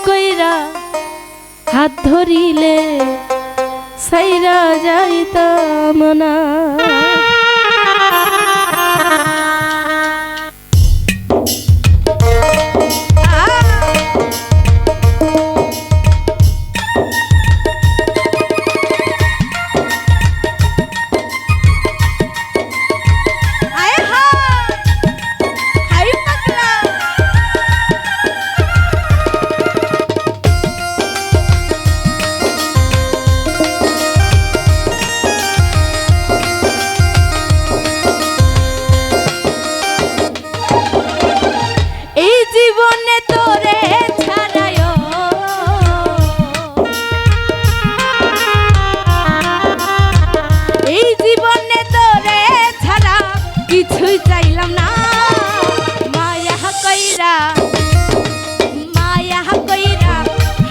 কইরা হাত ধরিলে সাইরা যাইতাম না।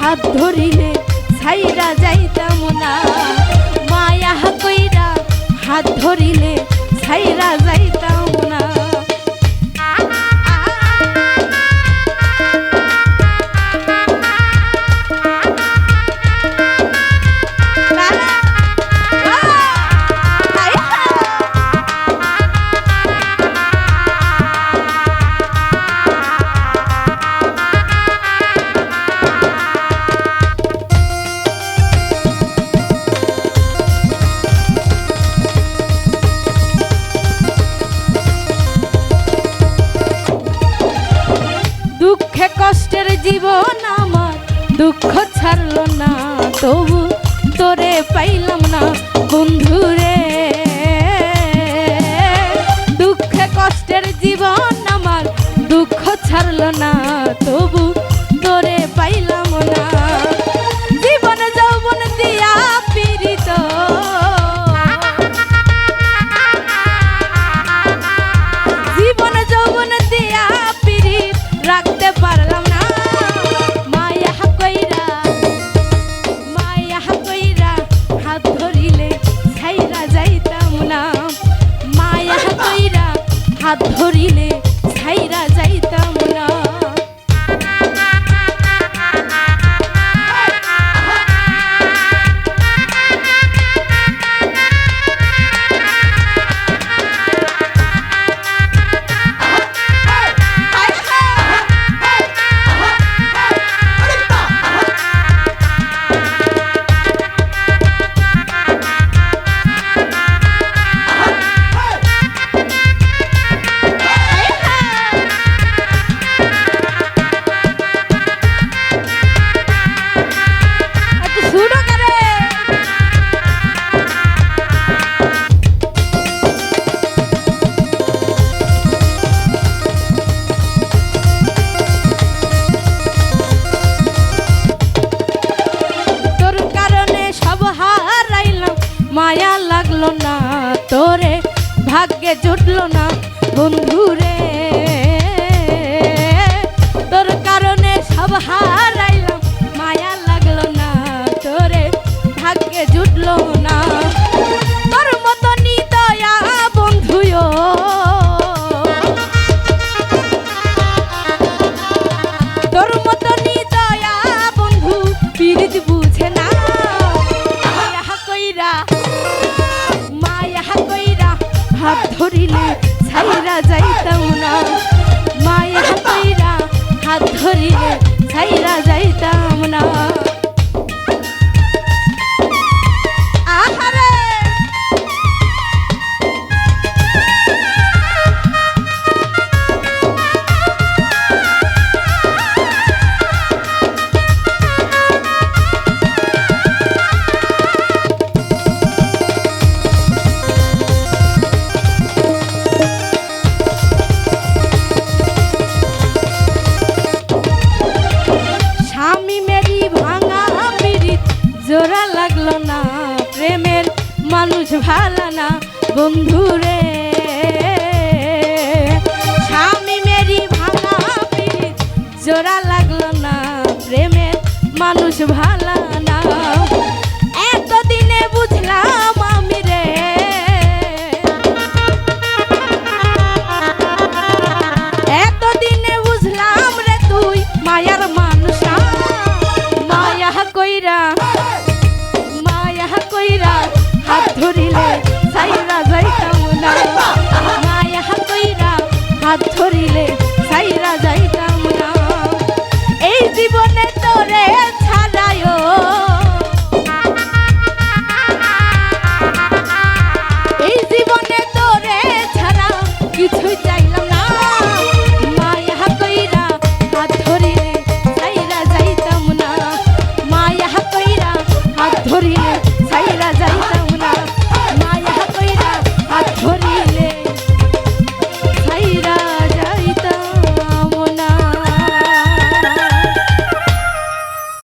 হাত ধরিলে ছাইরা যাইতাম না, মায়া কইরা হাত ধরিলে ছাইরা যাইতাম না। কষ্টের জীবন আমার দুঃখ ছাড়লো না, তবু তোরে পাইলাম না বন্ধুরে। দুঃখে কষ্টের জীবন আমার দুঃখ ছাড়লো না, তবু তোরে পাইলাম না। জীবন যৌবন দিয়া পীড়িত, জীবন যৌবন দিয়া পীড়িত রাখতে পারলাম না। মায়া কইরা হাত ধরিলে ছাইরা যাইতাম না, মায়া কইরা হাত ধরিলে ছাইরা যাইতাম না। মায়া লাগলো না তোরে, ভাগ্যে জুটলো না বন্ধুরে। তোর কারণে সব হারাইলাম, মায়া লাগলো না তোরে, ভাগ্যে জুটলো না। তোর মতো নিদয়া বন্ধুও, তোর মতো নিদয়া বন্ধু পীড়িত বুঝে না। মায়া কইরা হাত ধরিলে ছাইরা যাইতাম না, মায়া কইরা হাত ধরিলে ছাইরা যাইতাম না। জোড়া লাগলো না প্রেমের মানুষ ভালো না বন্ধুরে। স্বামী মেরি ভাঙা পীড়িত জোড়া লাগলো না প্রেমের মানুষ ভালো না। এতদিনে বুঝলাম আমি রে, এতদিনে বুঝলাম রে তুই মায়ার মানুষ। ধরিলে